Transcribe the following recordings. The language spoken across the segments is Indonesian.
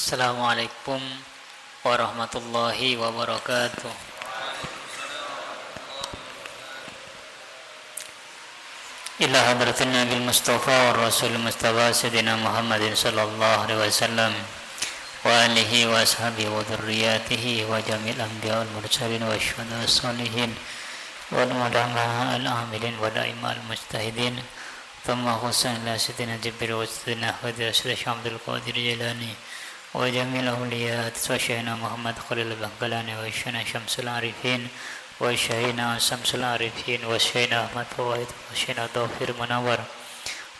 Assalamualaikum warahmatullahi wabarakatuh. Ila hadratin Nabi Mustafa wa Rasul Mustafa Sayyidina Muhammadin sallallahu alaihi wasallam wa alihi wa ashabihi wa dhurriyyatihi wa jamil anbiya wal mursalin wa syuhada salihin wa al-madama al-amilin wa da'ima al-mujtahidin thumma khususan ila Sayyidina Jibril wa Sayyidina Hadir Sayyidina Abdul Qadir Jilani wa jamil awliyat wa Syaihna Muhammad Khalil Bangkalani wa Syaihna Syamsul Arifin wa Syaihna Syamsul Arifin wa Syaihna Ahmad Fawait wa Syaihna Taufir Munawar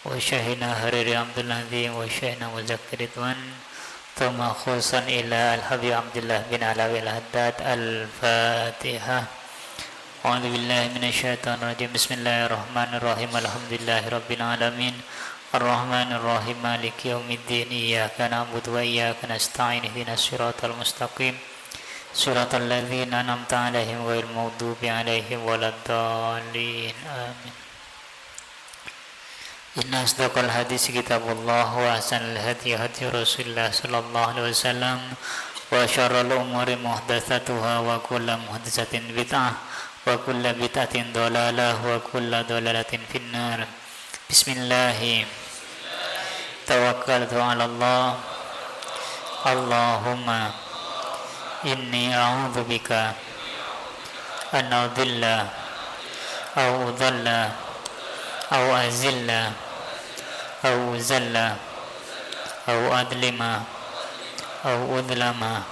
wa Syaihna Hariri Abdul Nazim wa Syaihna Muzakkir Ridwan thumma khususan ila Al-Habib Abdullah bin Alawi Al-Haddad Al-Fatihah. A'udzu billahi minasyaitonir rajim. Bismillahirrahmanirrahim. Alhamdulillahi rabbil alamin. Ar-Rahmanir Rahim. Maliki yaumiddin. Iyyaka na'budu wa iyyaka nasta'in. Ihdinas siratal mustaqim. Siratal ladzina an'amta 'alaihim ghairil maghdubi 'alaihim waladdallin. Amin. Inna asdaqal hadits kitabullah wa ahsanal hadi hadi Rasulillah sallallahu alaihi wasallam wa syarrul umuri muhdatsatuha wa kullu muhdatsatin bid'ah wa kullu bid'atin dhalalah wa kullu dhalalatin finnar. Bismillah. Tawakkaltu 'ala Allah. Allahumma inni a'udzu bika an adilla aw udalla aw azilla aw uzalla aw adlima aw udlama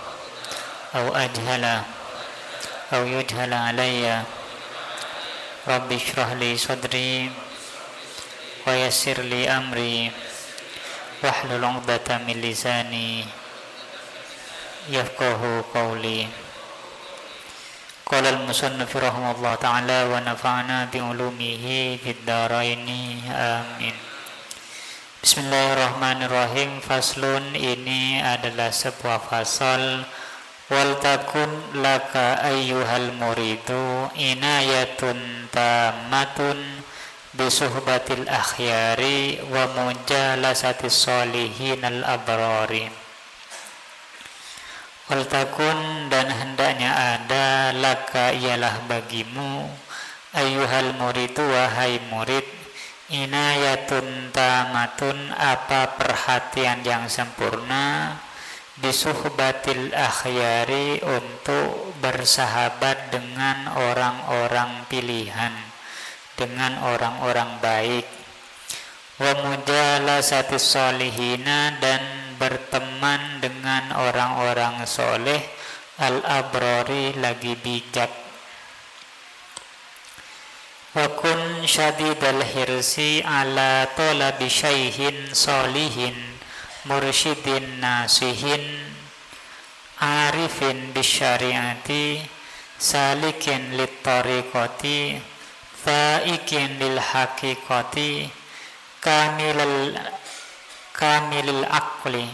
aw ajhala aw yujhala alayya. Rabbi shrah li sadri wa yassir li amri wahlul 'uqdatam min lisani yafqahu qawli. Qala al-musannif rahimahullah ta'ala wa nafa'ana bi ulumihi fid dharaini amin. Bismillahirrahmanirrahim. Faslun, ini adalah sebuah fasal. Wal takun laka ayyuhal muridu inayatun tamatun bisuhbatil akhyari wa mujalasatis solihin al-abrari. Wal takun, dan hendaknya ada, laka ialah bagimu, ayyuhal muridu wahai murid, inayatun tamatun apa perhatian yang sempurna, bisuhbatil akhyari untuk bersahabat dengan orang-orang pilihan, dengan orang-orang baik, wa mujalasatis solihina, dan berteman dengan orang-orang soleh, al-abrari lagi bijak. Wa kun syadidal hirsi ala talabi syaihin solihin mursyidin nasihin arifin bisyariati salikin lit tariqati faikin lil haqiqati kamilil aqli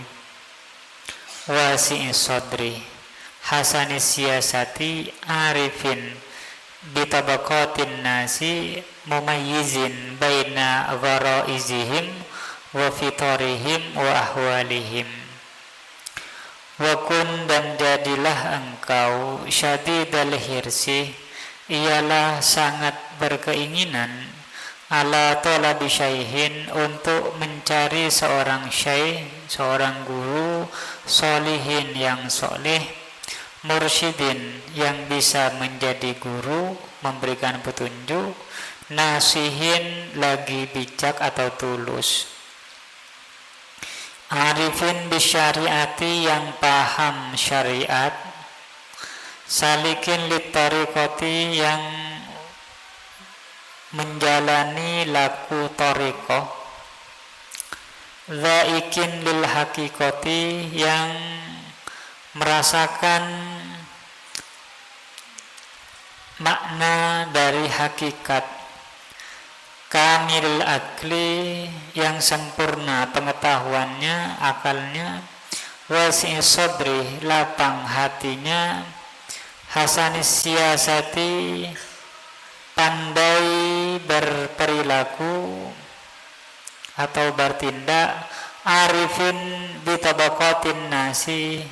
wasi'i sadri hasanis siyasati arifin bitabaqatin nasi mumayyizin baina gharaizihim wa fitarihim wa ahwalihim. Wa kun, dan jadilah engkau, syadidal hirsi ialah sangat berkeinginan, ala talabi syaihin untuk mencari seorang syaikh, seorang guru, solihin yang soleh, mursyidin yang bisa menjadi guru, memberikan petunjuk, nasihin lagi bijak atau tulus, arifin bisyariati yang paham syariat, salikin litariqati yang menjalani laku tariqah, dzaikin lil haqiqati yang merasakan makna dari hakikat, kamil akli yang sempurna pengetahuannya, akalnya, wasi' sadri lapang hatinya, hasanis siyasati pandai berperilaku atau bertindak, arifin bitabaqatin nasi,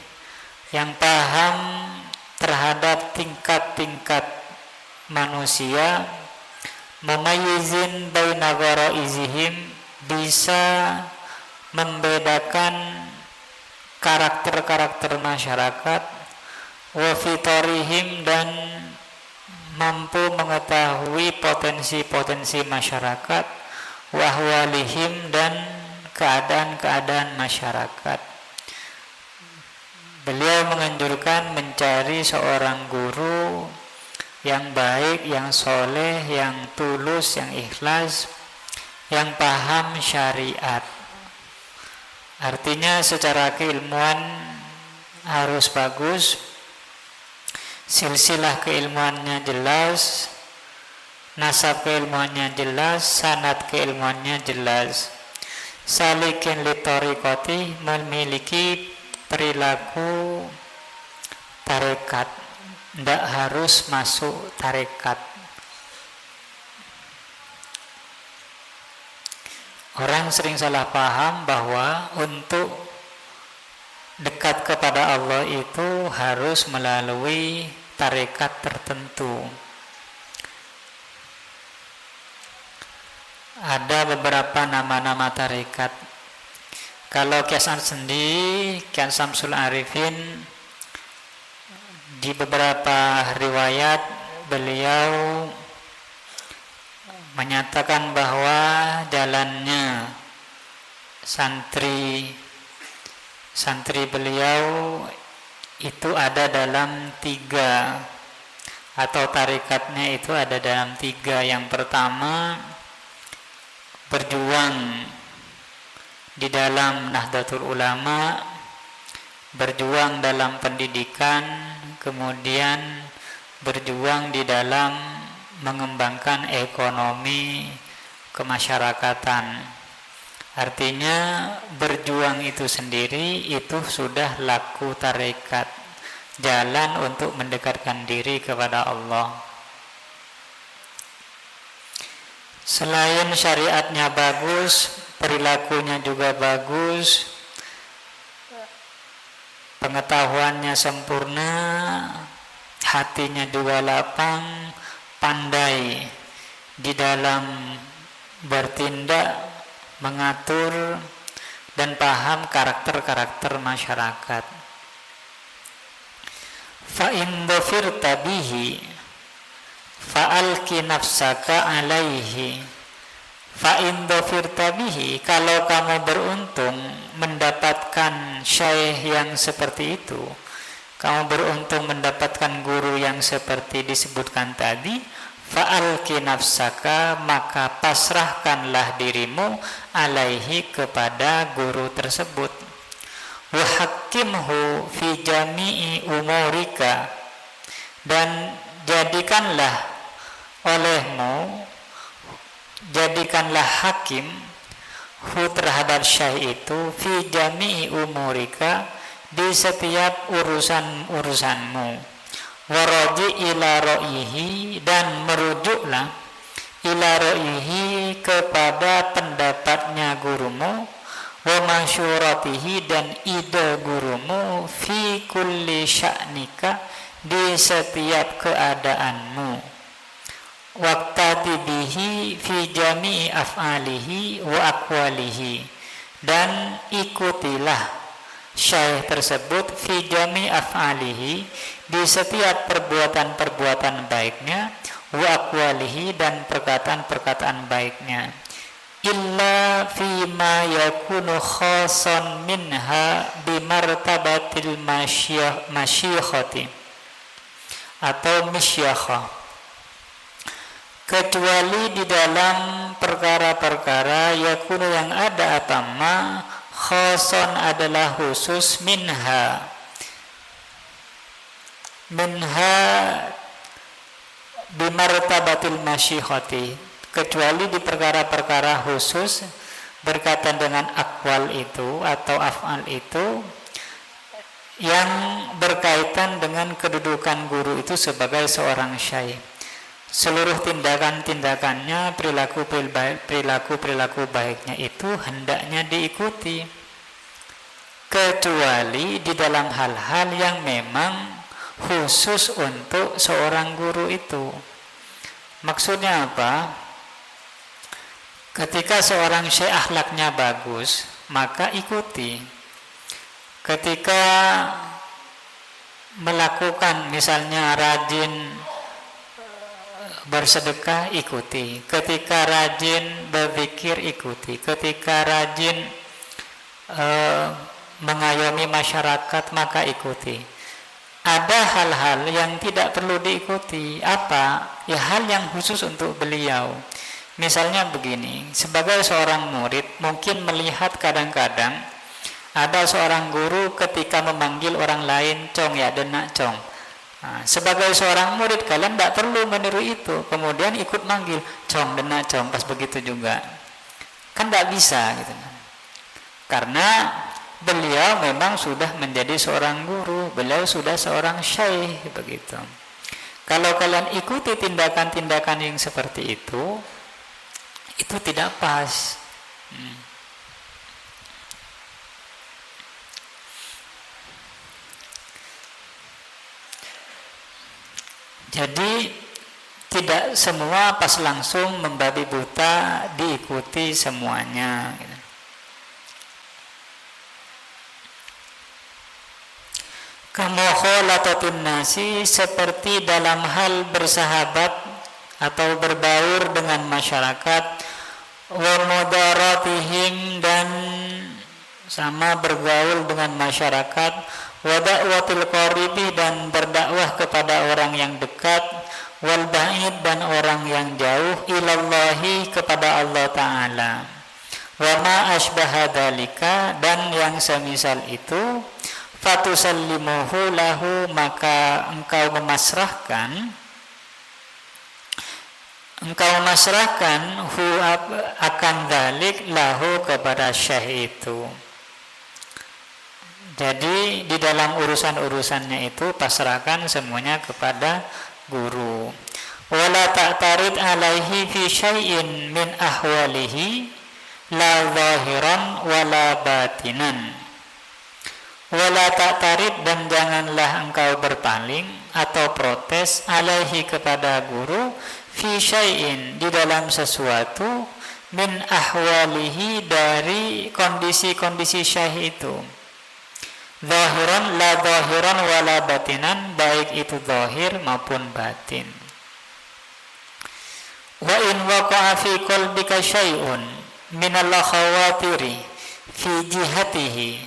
yang paham terhadap tingkat-tingkat manusia, mumayyizin baina gharaizihim, bisa membedakan karakter-karakter masyarakat, wa fitarihim, dan mampu mengetahui potensi-potensi masyarakat, wa ahwalihim, dan keadaan-keadaan masyarakat. Beliau menganjurkan mencari seorang guru yang baik, yang soleh, yang tulus, yang ikhlas, yang paham syariat. Artinya secara keilmuan harus bagus, silsilah keilmuannya jelas, nasab keilmuannya jelas, sanad keilmuannya jelas. Salikin litoriqati, memiliki perilaku tarekat, tidak harus masuk tarekat. Orang sering salah paham bahwa untuk dekat kepada Allah itu harus melalui tarekat tertentu. Ada beberapa nama-nama tarekat. Kalau Kiasan sendiri, Kian Samsul Arifin, di beberapa riwayat beliau menyatakan bahwa jalannya santri beliau itu ada dalam 3, atau tarikatnya itu ada dalam 3. Yang pertama, berjuang di dalam Nahdlatul Ulama, berjuang dalam pendidikan, kemudian berjuang di dalam mengembangkan ekonomi kemasyarakatan. Artinya berjuang itu sendiri itu sudah laku tarekat, jalan untuk mendekatkan diri kepada Allah. Selain syariatnya bagus, perilakunya juga bagus, pengetahuannya sempurna, hatinya juga lapang, pandai di dalam bertindak, mengatur, dan paham karakter-karakter masyarakat. Fa in dhafirta bihi fa'alki nafsaka alaihi. Fa in dhafirta bihi, kalau kamu beruntung mendapatkan syaikh yang seperti itu, kamu beruntung mendapatkan guru yang seperti disebutkan tadi, fa'alki nafsaka, maka pasrahkanlah dirimu alaihi, kepada guru tersebut. Wa hakimhu fi jami'i umurika, dan jadikanlah hakim hu terhadap syekh itu, fi jami'i umurika, di setiap urusan-urusanmu. Waraji ila ra'ihi, dan merujuklah ila ra'ihi, kepada pendapatnya gurumu, wa masyuratihi, dan ide gurumu, fi kulli sya'nika, di setiap keadaanmu. Waqtadi bihi fi jami'i af'alihi wa aqwalihi, dan ikutilah syekh tersebut fi jami'i af'alihi, di setiap perbuatan-perbuatan baiknya, wa aqwalihi, dan perkataan-perkataan baiknya. Illa fi ma yakunu khasan minha bimartabatil masyikhati atau misyakhah, kecuali di dalam perkara-perkara yakunu yang ada atama, khasan adalah khusus, minha bimartabatil masyikhati, kecuali di perkara-perkara khusus berkaitan dengan akwal itu atau af'al itu, yang berkaitan dengan kedudukan guru itu sebagai seorang syekh. Seluruh tindakan-tindakannya, perilaku baiknya itu hendaknya diikuti. kecuali di dalam hal-hal yang memang khusus untuk seorang guru itu. Maksudnya apa? Ketika seorang syekh akhlaknya bagus, maka ikuti. Ketika melakukan misalnya rajin bersedekah, ikuti. Ketika rajin berzikir, ikuti. Ketika rajin mengayomi masyarakat, maka ikuti. Ada hal-hal yang tidak perlu diikuti. Apa? Ya hal yang khusus untuk beliau. Misalnya begini, sebagai seorang murid mungkin melihat kadang-kadang ada seorang guru ketika memanggil orang lain cong, ya denak cong. Nah, sebagai seorang murid kalian tidak perlu meniru itu, kemudian ikut manggil cong denak cong pas begitu juga, kan tidak bisa gitu. Karena beliau memang sudah menjadi seorang guru, beliau sudah seorang syekh begitu. Kalau kalian ikuti tindakan-tindakan yang seperti itu tidak pas. Jadi tidak semua pas langsung membabi buta diikuti semuanya. Kama khalatatun nasi, seperti dalam hal bersahabat atau berbaur dengan masyarakat, wa mudaratihim, dan sama bergaul dengan masyarakat, wa da'watil qaribi, dan berdakwah kepada orang yang dekat, wal ba'id, dan orang yang jauh, ilallahi, kepada Allah Ta'ala, wa ma asbaha dzalika, dan yang semisal itu, fatusallimuhu lahu, maka engkau memasrahkan hu akan dzalik lahu, kepada syekh itu. Jadi di dalam urusan-urusannya itu pasrahkan semuanya kepada guru. Wala ta'tarid alaihi fi syai'in min ahwalihi la zahiran wala batinan. Wala ta'tarid, dan janganlah engkau berpaling atau protes alaihi, kepada guru, fi syai'in, di dalam sesuatu, min ahwalihi, dari kondisi-kondisi syekh itu. Zahiran la zahiran wala batinan, baik itu zahir maupun batin. Wa in waqa'a fi qalbika syai'un minal khawatiri fi jihatihi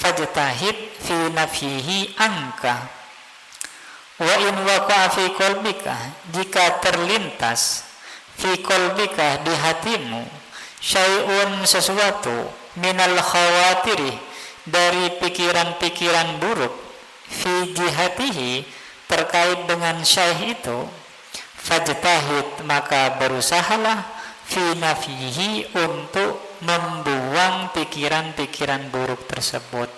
fajtahid fi nafyihi anka. Wa in waqa'a fi qalbika, jika terlintas, fi qalbika, di hatimu, syai'un, sesuatu, minal khawatiri, dari pikiran-pikiran buruk, fi jihatihi, terkait dengan syekh itu, fajtahid, maka berusahalah, fi nafyihi, untuk membuang pikiran-pikiran buruk tersebut,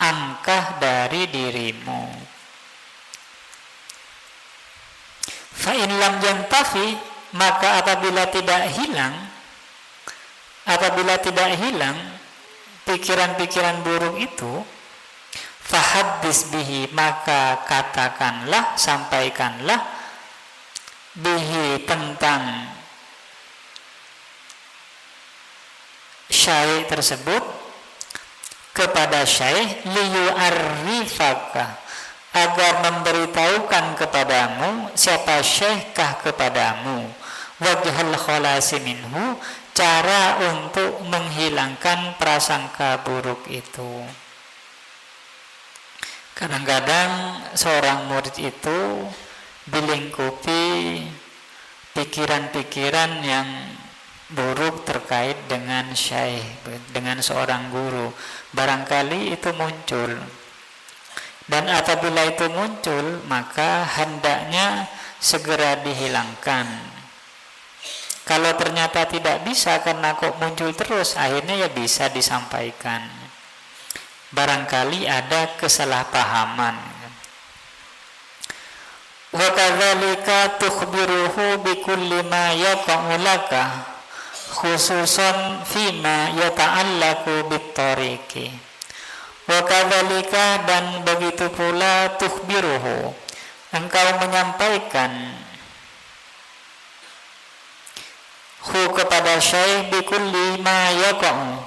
angkah dari dirimu. Fa in lam yantafi, maka apabila tidak hilang pikiran-pikiran buruk itu, fahaddis bihi, maka katakanlah, sampaikanlah, bihi, tentang syekh tersebut, kepada syekh, liyu'arrifaka, agar memberitahukan kepadamu siapa syekhkah kepadamu, wajhal khalasi minhu, cara untuk menghilangkan prasangka buruk itu. Kadang-kadang seorang murid itu dilingkupi pikiran-pikiran yang buruk terkait dengan syekh, dengan seorang guru. Barangkali itu muncul, dan apabila itu muncul, maka hendaknya segera dihilangkan. Kalau ternyata tidak bisa karena kok muncul terus, akhirnya ya bisa disampaikan. Barangkali ada kesalahpahaman. Wa kadzalika tukhbiruhu bikulli ma yaqa'u laka, khususan fima yata'allaqu bit-tariqi. Wa kadzalika, dan begitu pula tukhbiruhu, engkau menyampaikan hu kepada syekh bikulli ma yaqa'u,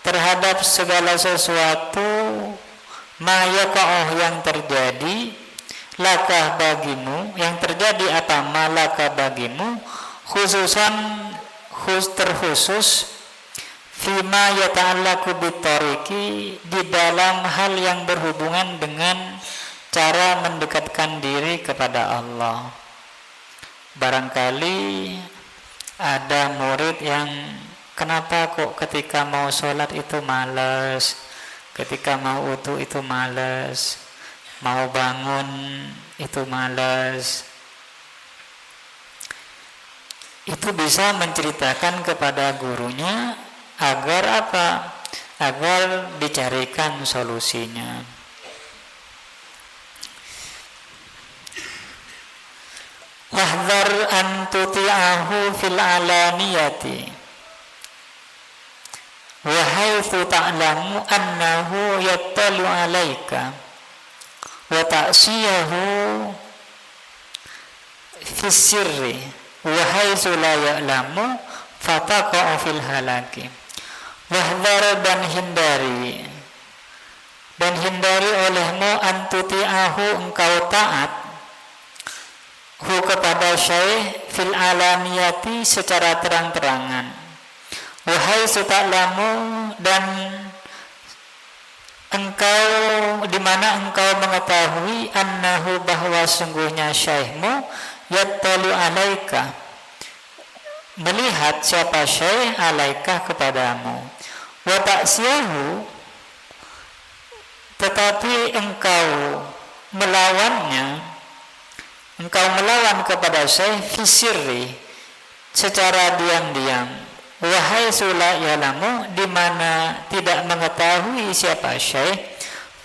terhadap segala sesuatu ma yaqa'u yang terjadi, laka bagimu, yang terjadi apa, malaka bagimu, khususan terkhusus fima yata'allaku bitariki, di dalam hal yang berhubungan dengan cara mendekatkan diri kepada Allah. Barangkali ada murid yang kenapa kok ketika mau sholat itu malas, ketika mau wudu itu malas, mau bangun itu malas. Itu bisa menceritakan kepada gurunya agar apa? Agar dicarikan solusinya. Wahdhar an tuti'ahu fil alaniyati wa haitsu ta'lamu annahu yattalu 'alaika wa ta'siyahu fi sirri wa haitsu la ya'lamu fataqa'u fil halaki. Wahdhar, dan hindari olehmu antuti'ahu, engkau taat hu kepada syekh fil alaniyati, secara terang-terangan, wa haitsu ta'lamu, dan engkau di mana engkau mengetahui annahu, bahwa sungguhnya syekhmu yattalu alaika, melihat siapa syekh alaika kepadamu, wa ta'siyahu, tetapi engkau melawan kepada syekh fisirri, secara diam-diam, wa haitsu la ya'lamu, di mana tidak mengetahui siapa syekh,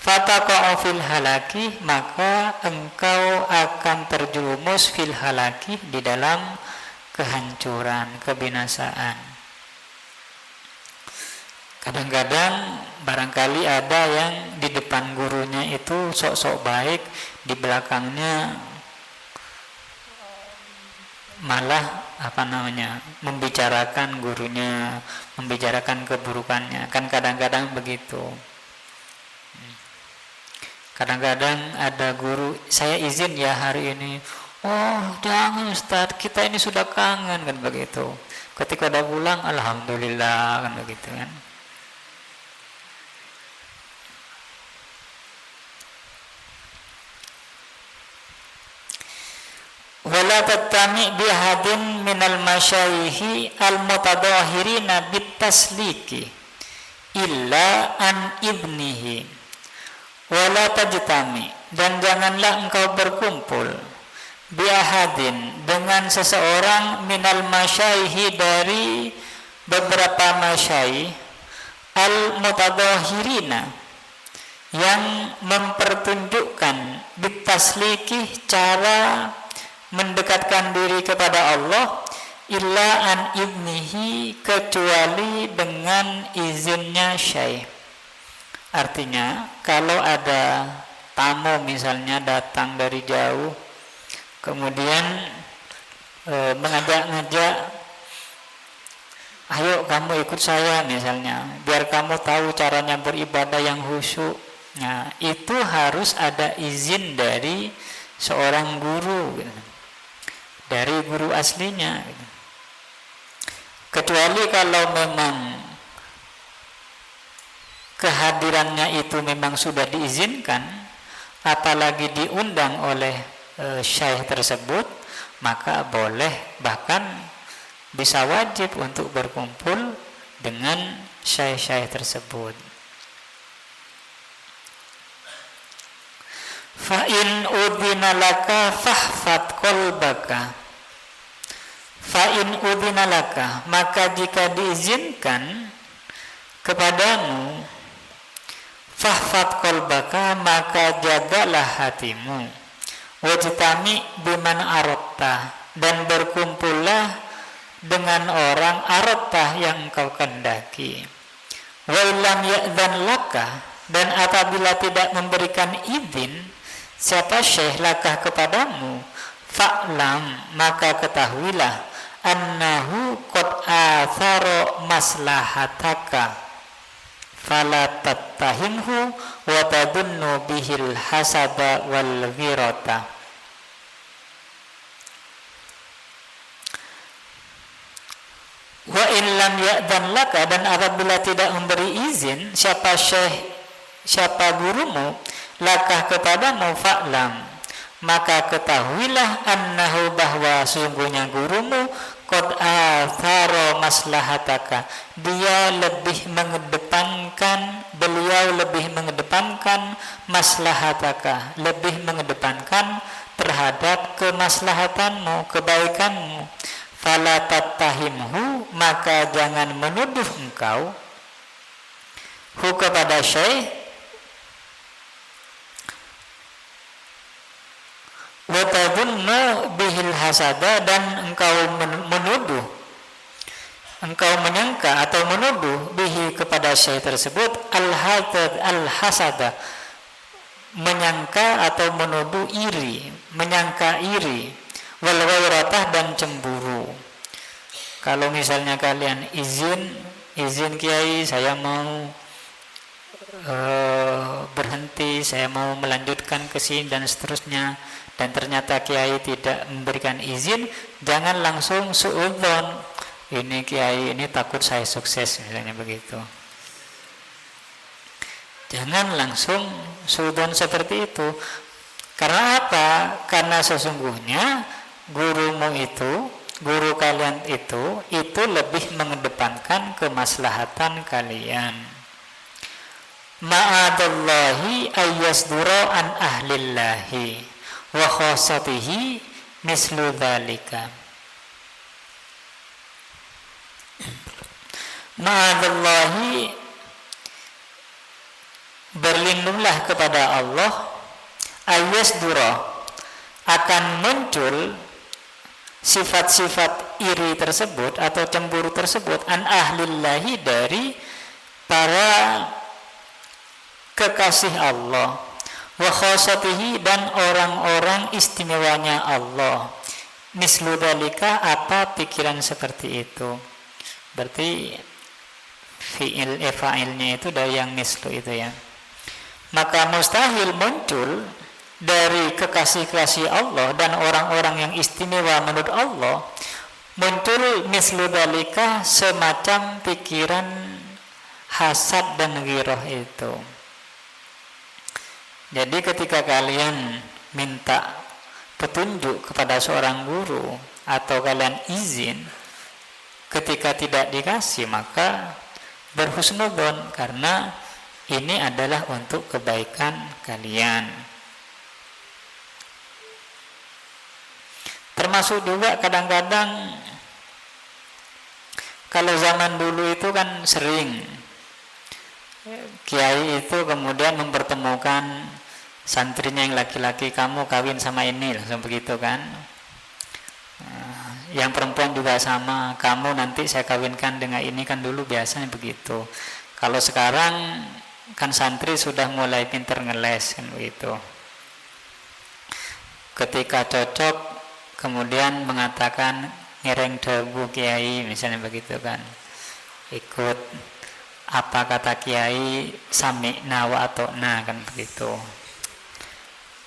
fataqa'u fil halaki, maka engkau akan terjerumus fil halaki, di dalam kehancuran, kebinasaan. Kadang-kadang barangkali ada yang di depan gurunya itu sok-sok baik, di belakangnya malah membicarakan gurunya, membicarakan keburukannya. Kan kadang-kadang begitu. Kadang-kadang ada guru, saya izin ya hari ini. Oh jangan Ustaz, kita ini sudah kangen, kan begitu. Ketika udah pulang, alhamdulillah, kan begitu kan. Wala tattami bihadin minal masyayikhi al-mutadahirina bitasliki illa an ibnihi. Wala tajtami, dan janganlah engkau berkumpul biahadin, dengan seseorang minal masyayikhi, dari beberapa masyayikh al-mutadahirina, yang mempertunjukkan bitasliki, cara mendekatkan diri kepada Allah, illa an ibnihi, kecuali dengan izinnya syekh. Artinya kalau ada tamu misalnya datang dari jauh, kemudian mengajak-ngajak, ayo kamu ikut saya misalnya, biar kamu tahu caranya beribadah yang khusyuk. Nah, itu harus ada izin dari seorang guru, dari guru aslinya. Kecuali kalau memang kehadirannya itu memang sudah diizinkan, apalagi diundang oleh syekh tersebut, maka boleh, bahkan bisa wajib untuk berkumpul dengan syekh-syekh tersebut. Fa in udhina laka fahfad qalbaka. Fa in udhina laka, maka jika diizinkan kepadamu, fahfad qalbaka, maka jagalah hatimu, wajtami biman aratta, dan berkumpullah dengan orang aratta yang engkau kendaki. Wa illam ya'dzan laka, Dan apabila tidak memberikan izin siapa syekh laka kepadamu, fa'lam, maka ketahuilah, annahu qad athara maslahataka fala tattahimhu wa tadunnu bihil hasada wal ghirata. Wa in lam ya'dan laka, dan apabila tidak memberi izin siapa syekh, siapa gurumu, lakah kepadamu, fa'lam, maka ketahuilah, annahu, bahwa sungguhnya gurumu, qad athara maslahataka, beliau lebih mengedepankan maslahataka, lebih mengedepankan terhadap kemaslahatanmu, kebaikanmu. Fala tattahimhu, maka jangan menuduh engkau hu kepada syekh, wa tadunnu bihil hasada, dan engkau menuduh, engkau menyangka atau menuduh bihi kepada syekh tersebut al-hasada, menyangka atau menuduh iri, menyangka iri, wal ghairatah, dan cemburu. Kalau misalnya kalian izin kiai, saya mau berhenti, saya mau melanjutkan ke sini dan seterusnya, dan ternyata kiai tidak memberikan izin, jangan langsung suudzon, ini kiai ini takut saya sukses, misalnya begitu. Jangan langsung suudzon seperti itu. Karena apa? Karena sesungguhnya gurumu itu, guru kalian itu lebih mengedepankan kemaslahatan kalian. Ma'adallahi ayyasdura an ahlillahi wa khosatihi mislu dhalika. Ma'adallahi, berlindunglah kepada Allah, ayyasdura, akan muncul sifat-sifat iri tersebut atau cemburu tersebut, an ahlillahi, dari para kekasih Allah, wa khosatihi, dan orang-orang istimewanya Allah, mislu dalika, apa pikiran seperti itu. Berarti fa'ilnya itu dari yang mislu itu ya. Maka mustahil muncul dari kekasih-kekasih Allah dan orang-orang yang istimewa menurut Allah, muncul mislu dalika, semacam pikiran hasad dan ghirah itu. Jadi ketika kalian minta petunjuk kepada seorang guru atau kalian izin, ketika tidak dikasih maka berhusnudzon, karena ini adalah untuk kebaikan kalian. Termasuk juga kadang-kadang kalau zaman dulu itu kan sering kiai itu kemudian mempertemukan santrinya yang laki-laki, kamu kawin sama ini, langsung begitu kan. Yang perempuan juga sama, kamu nanti saya kawinkan dengan ini, kan dulu biasanya begitu. Kalau sekarang kan santri sudah mulai pinter ngeles kan begitu. Ketika cocok kemudian mengatakan ngereng debu kiai, misalnya begitu kan. Ikut apa kata kiai, sami'na wa ata'na, kan begitu.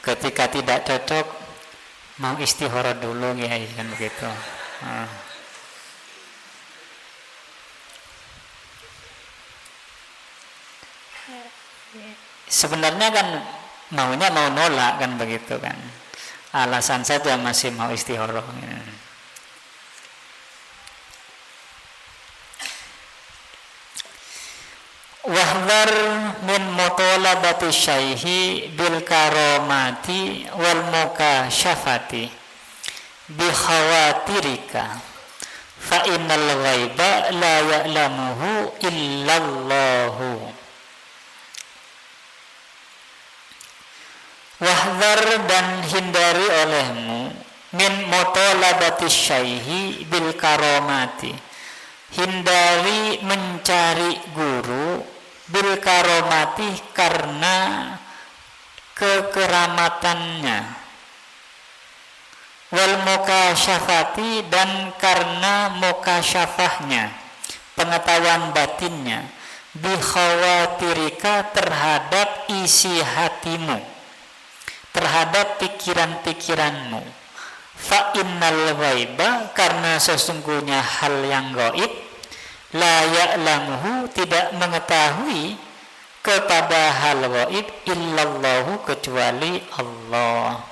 Ketika tidak cocok, mau istihara dulu kiai, kan begitu. Sebenarnya kan maunya mau nolak kan begitu kan. Alasan saja masih mau istihara. Wahdar min mutalabati syaihi bil karamati wal mukasyafati bi khawatirika fa innal ghaiba la ya'lamuhu illallahu. Wahdar, dan hindari olehmu, min mutalabati syaihi bil karamati, hindari mencari guru bil karomati karena kekeramatannya, wal mukasyafati dan karena mukasyafahnya, pengetahuan batinnya, bi khawatirika terhadap isi hatimu, terhadap pikiran-pikiranmu. Fa innal ghaiba karena sesungguhnya hal yang gaib, la ya'lamuhu tidak mengetahui kepada hal gaib illallahu kecuali Allah.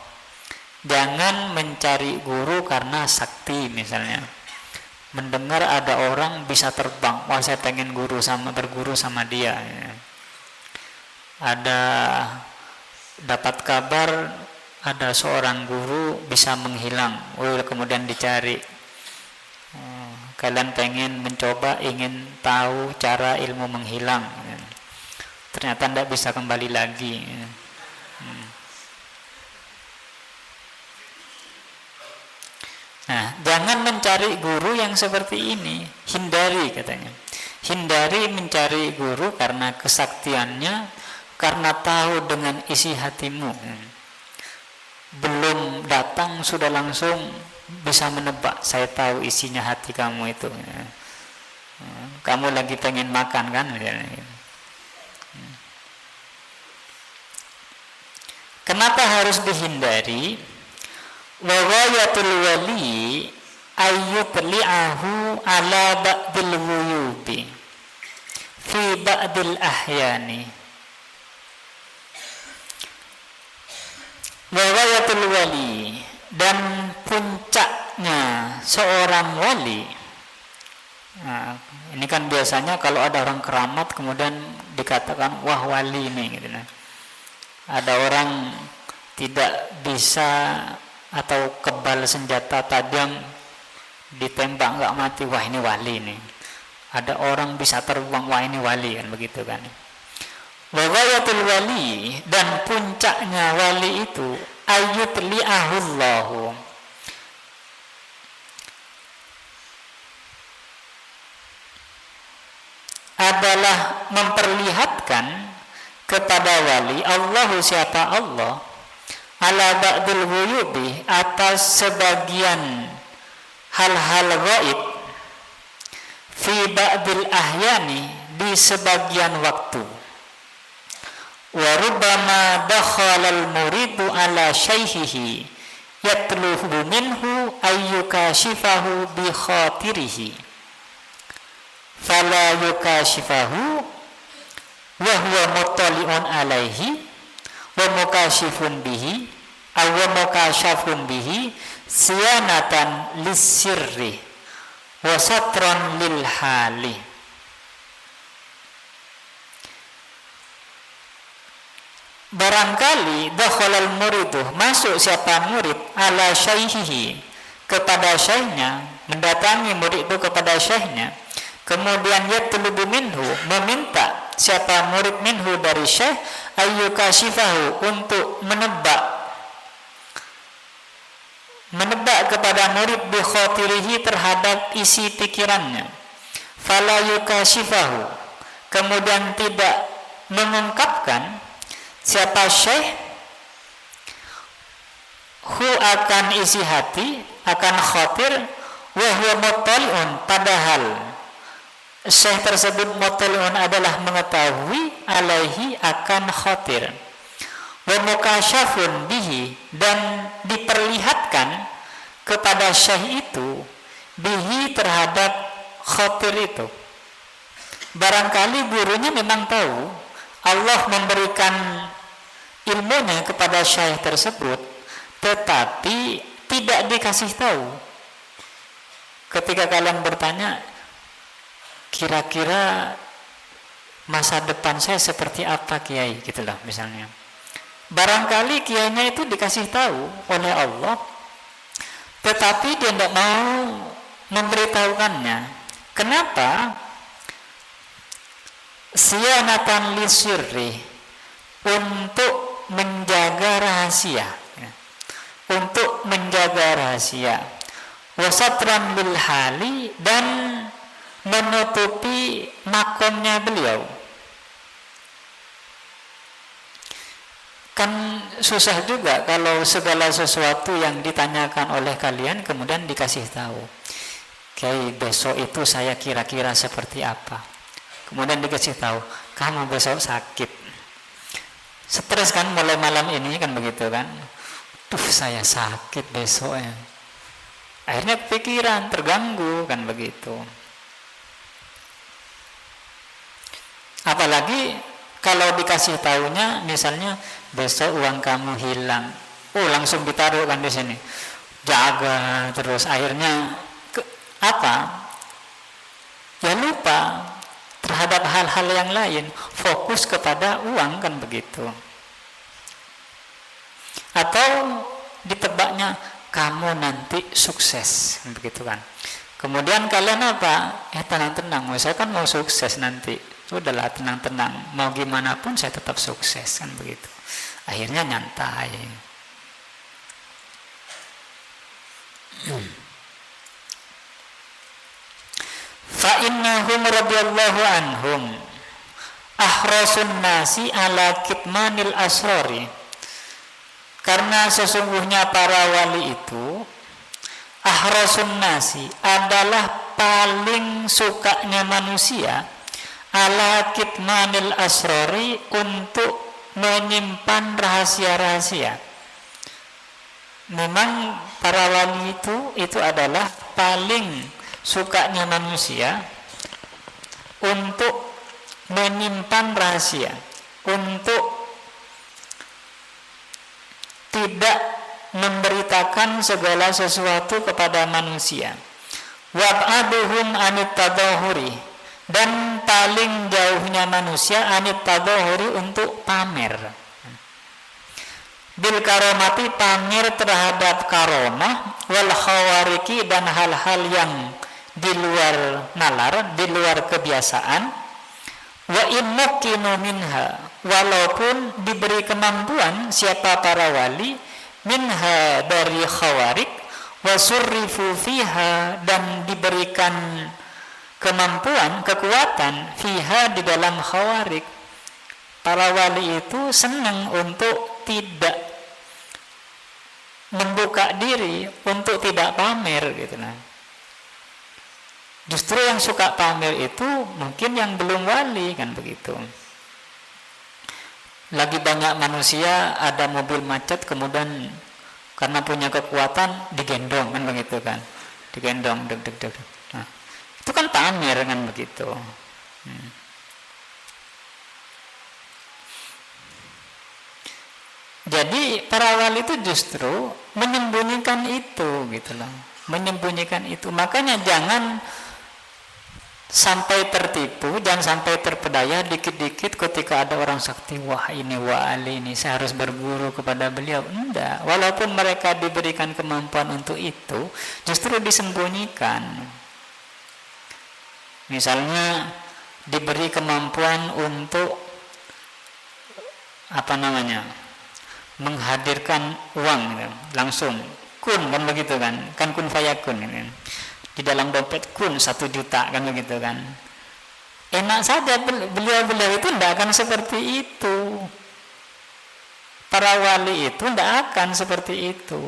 Jangan mencari guru karena sakti misalnya. Mendengar ada orang bisa terbang, wah saya pengen berguru sama dia. Ada dapat kabar ada seorang guru bisa menghilang, kemudian dicari. Kalian pengen mencoba, ingin tahu cara ilmu menghilang, ternyata tidak bisa kembali lagi. Nah, jangan mencari guru yang seperti ini, hindari katanya. Hindari mencari guru karena kesaktiannya, karena tahu dengan isi hatimu. Belum datang sudah langsung bisa menebak, saya tahu isinya hati kamu itu. Kamu lagi pengen makan kan? Kenapa harus dihindari? Wa ghayatul wali ayyutli'ahu ala ba'dil ghuyubi fi ba'dil ahyani. Wa ghayatul wali dan puncaknya seorang wali. Nah, ini kan biasanya kalau ada orang keramat kemudian dikatakan wah wali ini gitu. Ada orang tidak bisa atau kebal senjata tajam ditembak nggak mati, wah ini wali nih. Ada orang bisa terbang, wah ini wali kan, begitu kan. Wa ghayatul wali dan puncaknya wali itu ayyutli'ahullahu adalah memperlihatkan kepada wali Allahu siapa Allah ala ba'dil ghuyubi atas sebagian hal-hal gaib fi ba'dil ahyani di sebagian waktu. Wa rubbama dakhala al-muridu ala shaykhihi yatluhu minhu ayyukashifahu bi khatirihi fala yukashifahu wa huwa muttali'un alaihi wa mukashifun bihi aw mukashafun bihi siyanatan lisirri wa satran lil hali. Barangkali dakhalal muridu masuk siapa murid ala syaihihi kepada syekhnya, mendatangi murid itu kepada syekhnya, kemudian yatlubu minhu meminta siapa murid minhu dari syekh ayyukashifahu untuk menebak kepada murid bi khatirihi terhadap isi pikirannya, fala yukashifahu kemudian tidak mengungkapkan siapa syekh hu akan isi hati, akan khatir, wa huwa muttali'un padahal syekh tersebut muttali'un adalah mengetahui alaihi akan khatir, wa mukashafun bihi dan diperlihatkan kepada syekh itu bihi terhadap khatir itu. Barangkali gurunya memang tahu, Allah memberikan ilmunya kepada syekh tersebut, tetapi tidak dikasih tahu. Ketika kalian bertanya, kira-kira masa depan saya seperti apa kiai, gitulah misalnya. Barangkali kiainya itu dikasih tahu oleh Allah, tetapi dia tidak mau memberitahukannya. Kenapa? Siyanatan lisirri, untuk menjaga rahasia, untuk menjaga rahasia, wasatran bil hali dan menutupi makomnya beliau, Kan susah juga kalau segala sesuatu yang ditanyakan oleh kalian kemudian dikasih tahu. Kiai, besok itu saya kira-kira seperti apa. Kemudian dikasih tahu, kamu besok sakit. Stres kan mulai malam ini kan begitu kan. Duh, saya sakit besok ya. Akhirnya pikiran terganggu kan begitu. Apalagi kalau dikasih tahunya misalnya besok uang kamu hilang, langsung ditaruh kan di sini, jaga terus, akhirnya ya lupa terhadap hal-hal yang lain, fokus kepada uang kan begitu. Atau ditebaknya kamu nanti sukses begitu kan, kemudian kalian tenang-tenang, saya kan mau sukses nanti, sudahlah tenang-tenang, mau gimana pun saya tetap sukses kan begitu. Akhirnya nyantai. Fa innahum radhiyallahu anhum ahrasun nasi ala kitmanil asrori, karena sesungguhnya para wali itu ahrasun nasi adalah paling sukanya manusia ala kitmanil asrori, untuk menyimpan rahasia-rahasia. Memang para wali itu adalah paling sukanya manusia untuk menyimpan rahasia, untuk tidak memberitakan segala sesuatu kepada manusia. Wab'aduhum anit tadahuri, dan paling jauhnya manusia anit tadahuri, untuk pamer. Bil karomati, pamer terhadap karomah, wal khawariki, dan hal-hal yang di luar nalar, di luar kebiasaan. Wa immukinu minha, walaupun diberi kemampuan siapa para wali, minha, dari khawarik, wa surrifu fiha, dan diberikan kemampuan, kekuatan, fiha, di dalam khawarik. Para wali itu senang untuk tidak membuka diri, untuk tidak pamer gitu nah. Justru yang suka pamer itu mungkin yang belum wali kan begitu. Lagi banyak manusia, ada mobil macet, kemudian karena punya kekuatan digendong kan begitu kan, digendong deg. Nah, itu kan pamer kan begitu. Jadi para wali itu justru menyembunyikan itu gitu loh, menyembunyikan itu. Makanya jangan sampai tertipu, jangan sampai terpedaya dikit-dikit ketika ada orang sakti, wah ini wali ini, saya harus berguru kepada beliau. Enggak, walaupun mereka diberikan kemampuan untuk itu, justru disembunyikan. Misalnya diberi kemampuan untuk menghadirkan uang gitu, langsung kun kan begitu kan kun fayakun gitu. Di dalam dompet kun 1 juta kan begitu kan, enak saja. Beliau itu tidak akan seperti itu, para wali itu tidak akan seperti itu.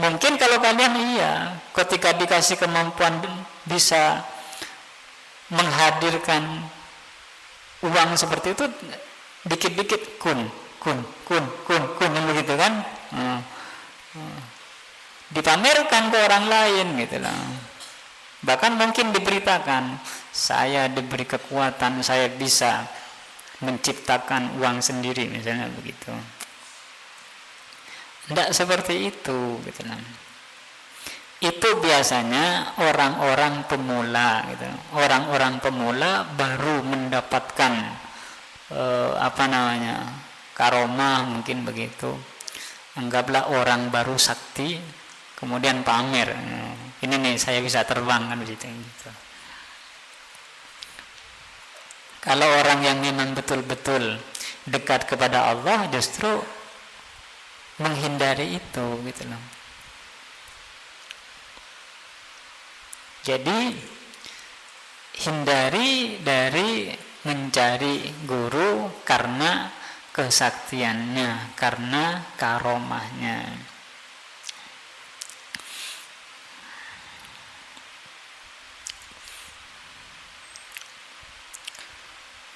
Mungkin kalau kalian ketika dikasih kemampuan bisa menghadirkan uang seperti itu, dikit-dikit kun begitu kan, dipamerkan ke orang lain gitu loh. Bahkan mungkin diberitakan, saya diberi kekuatan, saya bisa menciptakan uang sendiri misalnya begitu. Tidak seperti itu gitu loh. Itu biasanya orang-orang pemula gitu. Orang-orang pemula baru mendapatkan karomah mungkin begitu. Anggaplah orang baru sakti, kemudian pamer, ini nih saya bisa terbang kan begitu. Kalau orang yang memang betul-betul dekat kepada Allah justru menghindari itu gitu loh. Jadi hindari dari mencari guru karena kesaktiannya, karena karomahnya.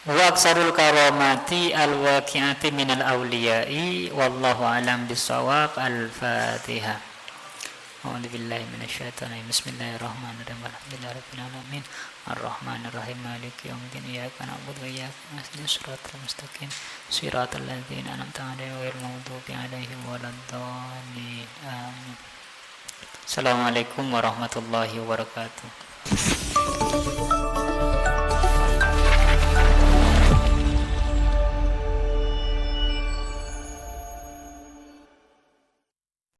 Wa aksarul karomati al-waqi'ati minal awliya'i wallahu alam bisawab. Al-Fatihah. A'udzubillahi minasyaitonir rajim. Bismillahirrahmanirrahim. Alhamdulillahirabbil alamin. Arrahmanir rahim. Maliki yaumiddin. Iyyaka na'budu wa iyyaka nasta'in. Shiratal mustaqim. Shiratal ladzina an'amta 'alaihim ghairil maghdubi 'alaihim waladdallin. Amin. Assalamualaikum warahmatullahi wabarakatuh.